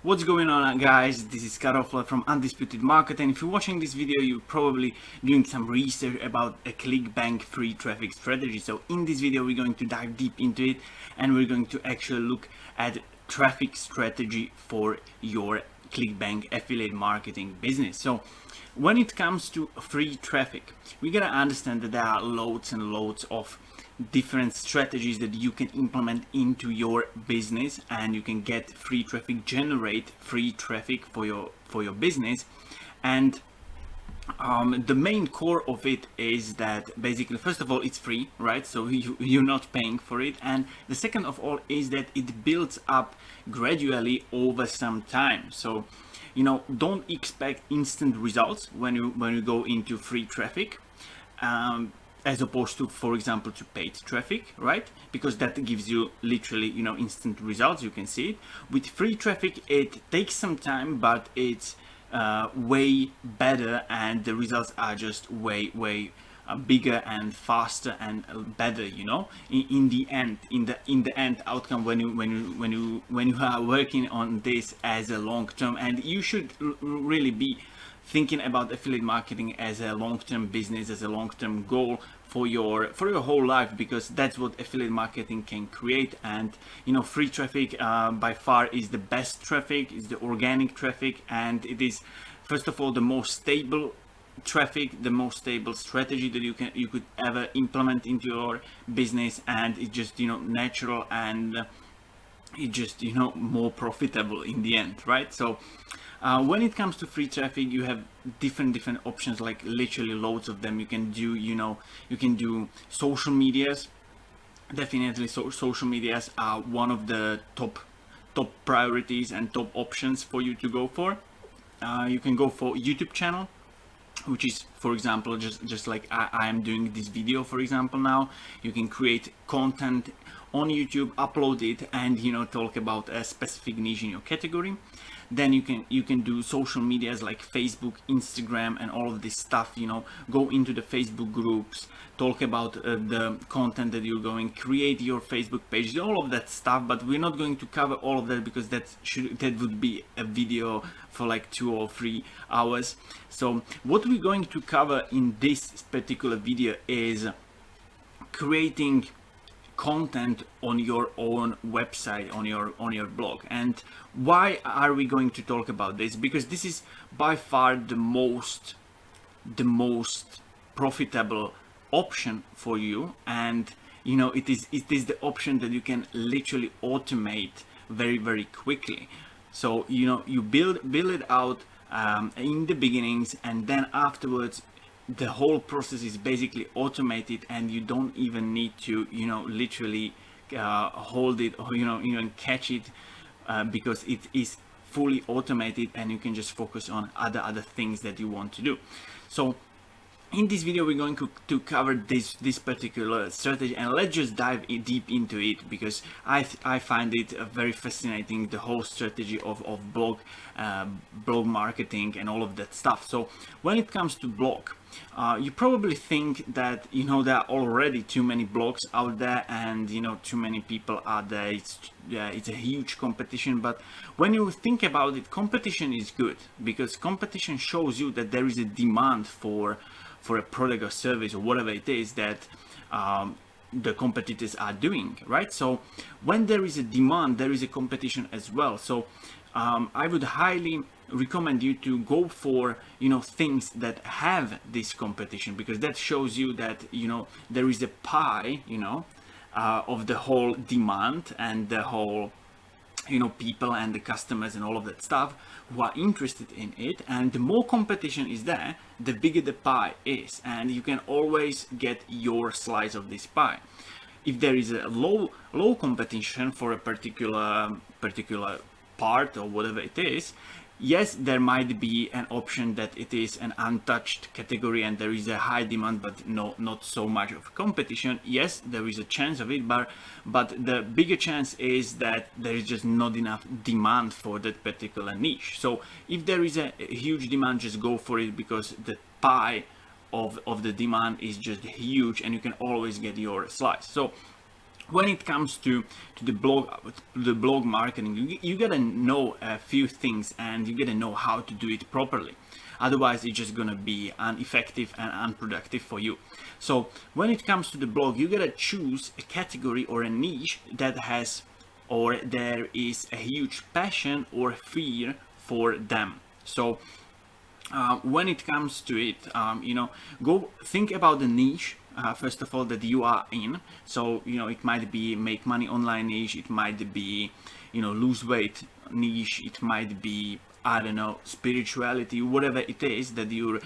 What's going on, guys? This is Karol from Undisputed Marketing. If you're watching this video, you're probably doing some research about a Clickbank free traffic strategy. So in this video, we're going to dive deep into it and we're going to actually look at traffic strategy for your Clickbank affiliate marketing business. So when it comes to free traffic, we gotta understand that there are loads and loads of different strategies that you can implement into your business, and you can get free traffic, generate free traffic for your business. And the main core of it is that basically, first of all, it's free, right? So you're not paying for it. And the second of all is that it builds up gradually over some time. So don't expect instant results when you go into free traffic, as opposed to, for example, to paid traffic, right? Because that gives you literally instant results. You can see it. With free traffic, it takes some time, but it's way better, and the results are just way bigger and faster and better. In the end outcome, when you are working on this as a long term. And you should really be thinking about affiliate marketing as a long-term business, as a long-term goal for your whole life, because that's what affiliate marketing can create. And free traffic by far is the best traffic, is the organic traffic, and it is first of all the most stable traffic, the most stable strategy that you could ever implement into your business. And it's just natural, and it's just more profitable in the end, right? So when it comes to free traffic, you have different options, like literally loads of them. You can do you can do social medias. Definitely, social medias are one of the top priorities and top options for you to go for. You can go for YouTube channel, which is, for example, just like I am doing this video, for example. Now you can create content on YouTube, upload it, and talk about a specific niche in your category. Then you can do social medias like Facebook, Instagram, and all of this stuff. Go into the Facebook groups, talk about the content that you're going, create your Facebook page, all of that stuff. But we're not going to cover all of that, because that would be a video for like 2 or 3 hours. So what we're going to cover in this particular video is creating content on your own website, on your blog. And why are we going to talk about this? Because this is by far the most profitable option for you, and it is the option that you can literally automate very quickly. So you build it out in the beginnings, and then afterwards the whole process is basically automated, and you don't even need to literally hold it or even catch it, because it is fully automated, and you can just focus on other things that you want to do. So in this video, we're going to cover this particular strategy, and let's just dive deep into it, because I find it very fascinating, the whole strategy of blog marketing and all of that stuff. So when it comes to blog, you probably think that there are already too many blogs out there, and too many people are there. It's a huge competition. But when you think about it, competition is good, because competition shows you that there is a demand for a product or service or whatever it is that the competitors are doing, right? So when there is a demand, there is a competition as well. So I would highly recommend you to go for things that have this competition, because that shows you that there is a pie of the whole demand, and the whole people and the customers and all of that stuff who are interested in it. And the more competition is there, the bigger the pie is, and you can always get your slice of this pie. If there is a low competition for a particular part or whatever it is, yes, there might be an option that it is an untouched category and there is a high demand, but not so much of competition. Yes, there is a chance of it, but the bigger chance is that there is just not enough demand for that particular niche. So if there is a huge demand, just go for it, because the pie of the demand is just huge, and you can always get your slice. So when it comes to the blog marketing, you gotta know a few things, and you gotta know how to do it properly. Otherwise it's just gonna be ineffective and unproductive for you. So when it comes to the blog, you gotta choose a category or a niche that has, or there is a huge passion or fear for them. So when it comes to it, go think about the niche, first of all, that you are in. So it might be make money online niche, it might be lose weight niche, it might be, I don't know, spirituality, whatever it is that you're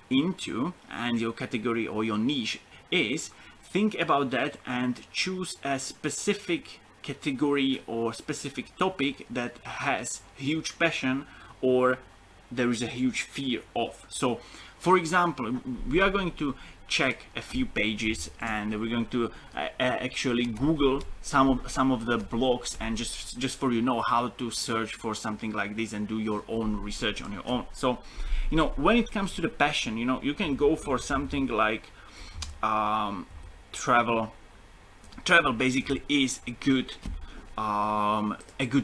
into and your category or your niche is. Think about that and choose a specific category or specific topic that has huge passion or there is a huge fear of. So for example, we are going to check a few pages, and we're going to actually Google some of the blogs, and just for how to search for something like this and do your own research on your own. So when it comes to the passion, you can go for something like travel basically is a good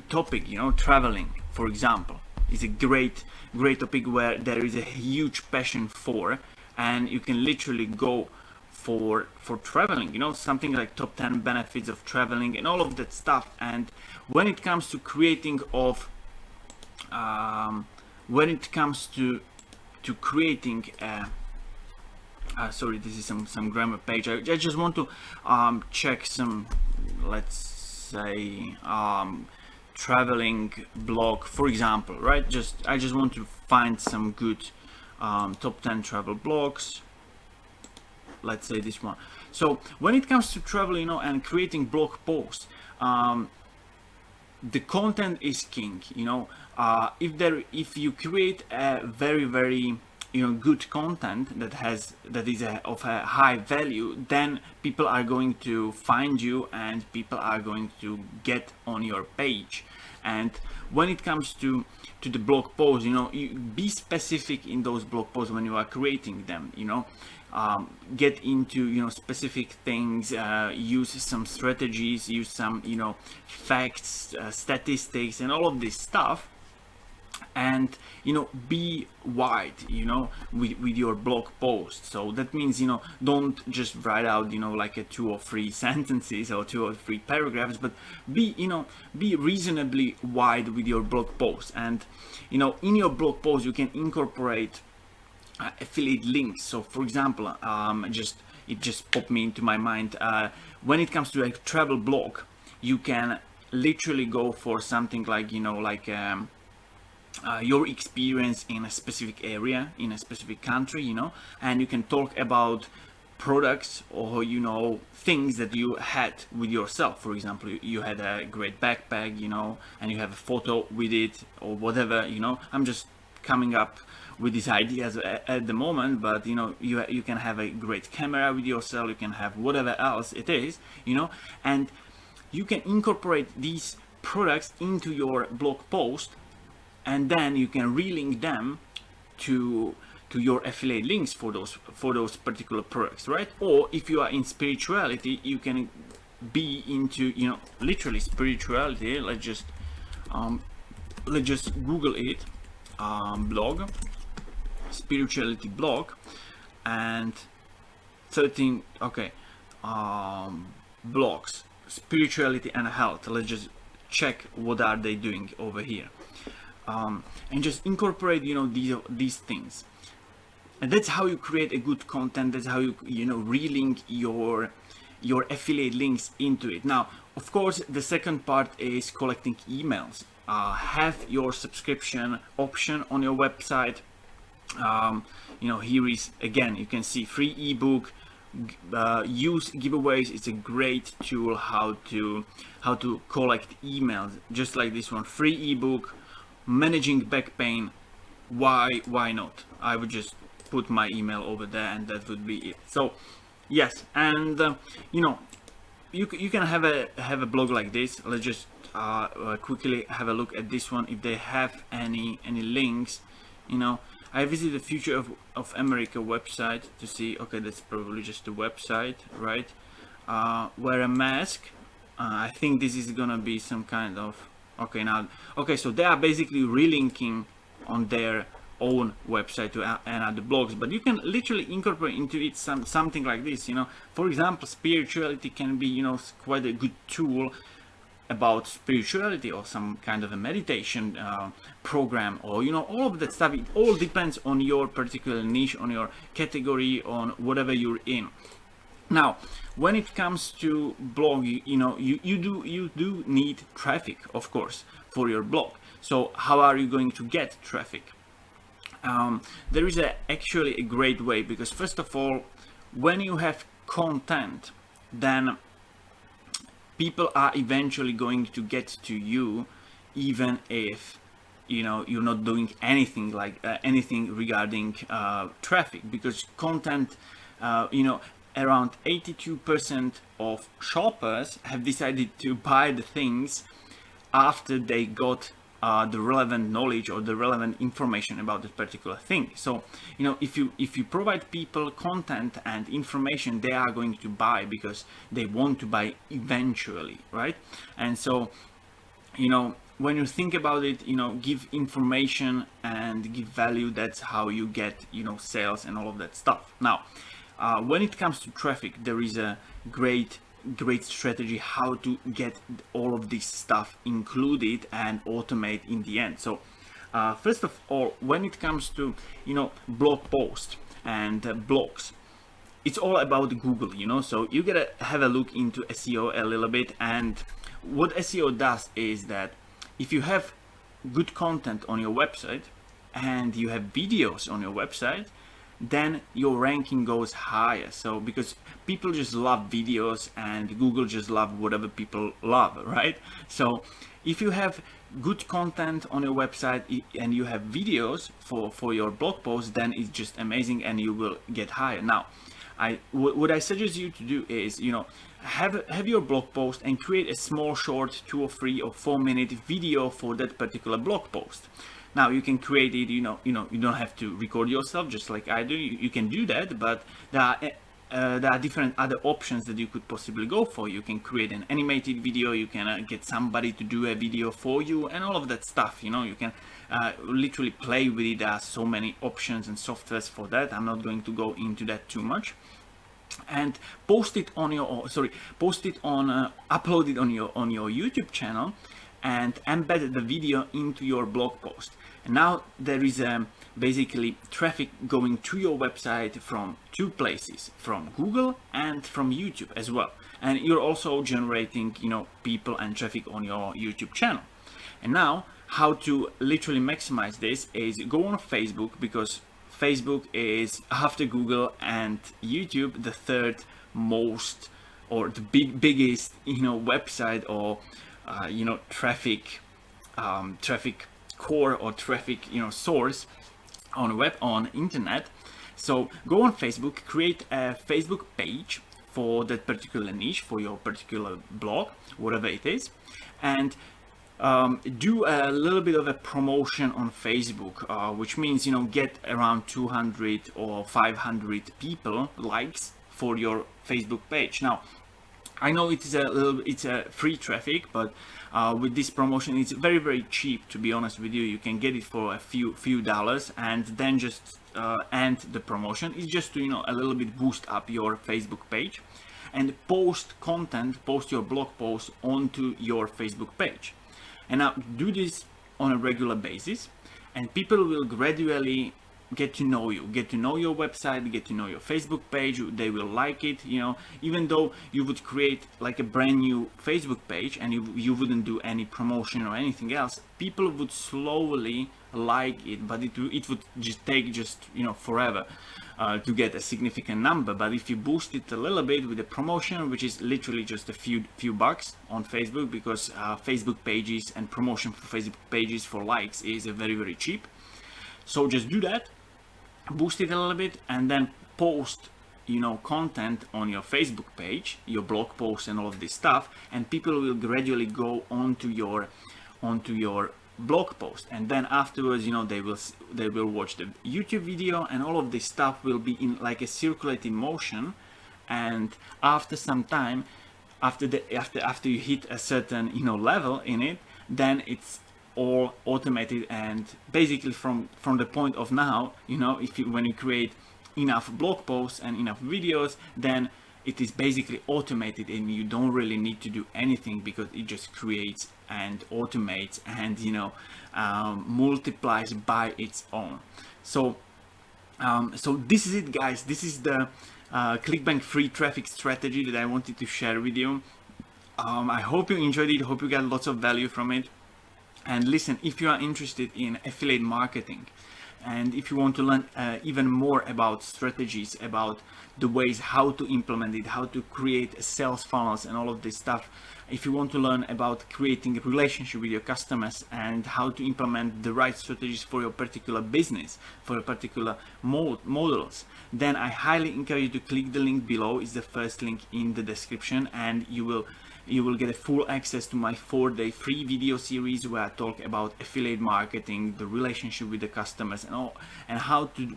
topic. Traveling, for example, is a great topic where there is a huge passion for, and you can literally go for traveling, something like top 10 benefits of traveling and all of that stuff. And when it comes to creating of when it comes to creating sorry, this is some grammar page. I just want to check some, let's say, traveling blog, for example, right? I just want to find some good top 10 travel blogs. Let's say this one. So when it comes to travel, and creating blog posts, the content is king. If you create a very good content that is of a high value, then people are going to find you and people are going to get on your page. And when it comes to the blog posts, you be specific in those blog posts when you are creating them. Get into specific things, use some strategies, use some facts, statistics, and all of this stuff. And be wide with your blog post. So that means don't just write out like a 2 or 3 sentences or 2 or 3 paragraphs, but be reasonably wide with your blog post. And in your blog post you can incorporate affiliate links. So for example, it just popped me into my mind, when it comes to a travel blog, you can literally go for something like your experience in a specific area, in a specific country, and you can talk about products or things that you had with yourself. For example, you had a great backpack, and you have a photo with it or whatever. I'm just coming up with these ideas at the moment, but you can have a great camera with yourself, you can have whatever else it is, and you can incorporate these products into your blog post, and then you can relink them to your affiliate links for those particular products, right? Or if you are in spirituality, you can be into literally spirituality. Let's just Google it, blog, spirituality blog, and 13 blogs, spirituality and health. Let's just check what are they doing over here. And just incorporate these things, and that's how you create a good content. That's how you relink your affiliate links into it. Now of course the second part is collecting emails. Have your subscription option on your website. Here is, again, you can see free ebook, use giveaways. It's a great tool how to collect emails, just like this one, free ebook, managing back pain. Why not? I would just put my email over there and that would be it. So yes, and you can have a blog like this. Let's just quickly have a look at this one, if they have any links. I visited the Future of America website to see. Okay, that's probably just a website, right? Wear a mask. I think this is gonna be some kind of, okay, now, okay, so they are basically relinking on their own website to another blogs, but you can literally incorporate into it something like this, you know. For example, spirituality can be, you know, quite a good tool about spirituality, or some kind of a meditation program, or, you know, all of that stuff. It all depends on your particular niche, on your category, on whatever you're in. Now, when it comes to blog, you know, you do need traffic, of course, for your blog. So how are you going to get traffic? There is actually a great way, because first of all, when you have content, then people are eventually going to get to you, even if, you know, you're not doing anything like anything regarding traffic, because content, you know, around 82% of shoppers have decided to buy the things after they got the relevant knowledge or the relevant information about this particular thing. So, you know, if you provide people content and information, they are going to buy because they want to buy eventually, right? And so, you know, when you think about it, you know, give information and give value. That's how you get, you know, sales and all of that stuff. Now, when it comes to traffic, there is a great strategy how to get all of this stuff included and automate in the end. So first of all, when it comes to, you know, blog post and blogs, it's all about Google, you know. So you gotta have a look into SEO a little bit. And what SEO does is that if you have good content on your website and you have videos on your website, then your ranking goes higher. So because people just love videos, and Google just love whatever people love, right? So if you have good content on your website and you have videos for your blog post, then it's just amazing and you will get higher. Now, what I suggest you to do is, you know, have your blog post and create a small short 2 or 3 or 4 minute video for that particular blog post. Now you can create it, you know, you don't have to record yourself just like I do. You can do that, but there are different other options that you could possibly go for. You can create an animated video, you can get somebody to do a video for you, and all of that stuff. You know, you can literally play with it. There are so many options and softwares for that. I'm not going to go into that too much. And post it on your, upload it on your YouTube channel, and embed the video into your blog post. And now there is basically traffic going to your website from 2 places, from Google and from YouTube as well. And you're also generating, you know, people and traffic on your YouTube channel. And now how to literally maximize this is go on Facebook, because Facebook is, after Google and YouTube, the 3rd most, or the biggest, you know, website, or you know, traffic core, or traffic, you know, source on internet. So go on Facebook, create a Facebook page for that particular niche, for your particular blog, whatever it is, and do a little bit of a promotion on Facebook, which means, you know, get around 200 or 500 people likes for your Facebook page. Now, I know it's a free traffic, but with this promotion, it's very cheap. To be honest with you, you can get it for a few dollars, and then just end the promotion. It's just to, you know, a little bit boost up your Facebook page, and post your blog post onto your Facebook page. And now do this on a regular basis, and people will gradually get to know you, get to know your website, get to know your Facebook page. They will like it, you know. Even though you would create like a brand new Facebook page and you wouldn't do any promotion or anything else, people would slowly like it, but it would just take you know, forever to get a significant number. But if you boost it a little bit with a promotion, which is literally just a few bucks on Facebook, because Facebook pages and promotion for Facebook pages for likes is very cheap. So just do that, boost it a little bit, and then post, you know, content on your Facebook page, your blog posts and all of this stuff, and people will gradually go onto your blog post. And then afterwards, you know, they will watch the YouTube video, and all of this stuff will be in like a circulating motion. And after some time, after you hit a certain level in it, then it's all automated. And basically from the point of now, when you create enough blog posts and enough videos, then it is basically automated and you don't really need to do anything, because it just creates and automates and multiplies by its own. So this is it, guys. This is the Clickbank free traffic strategy that I wanted to share with you. I hope you enjoyed it. Hope you got lots of value from it. And listen, if you are interested in affiliate marketing, and if you want to learn even more about strategies, about the ways how to implement it, how to create sales funnels and all of this stuff, if you want to learn about creating a relationship with your customers and how to implement the right strategies for your particular business, for your particular models, then I highly encourage you to click the link below. It's the first link in the description, and you will get a full access to my 4-day free video series where I talk about affiliate marketing, the relationship with the customers, and how to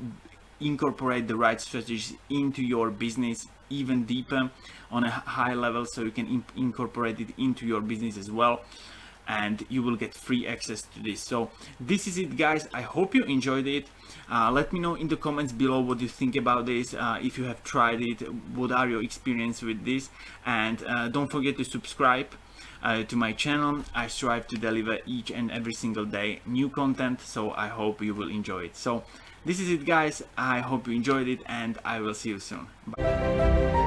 incorporate the right strategies into your business even deeper on a high level, so you can incorporate it into your business as well, and you will get free access to this. So this is it, guys. I hope you enjoyed it. Let me know in the comments below what you think about this. If you have tried it, what are your experience with this, and don't forget to subscribe to my channel. I strive to deliver each and every single day new content, so I hope you will enjoy it. So this is it, guys. I hope you enjoyed it, and I will see you soon. Bye.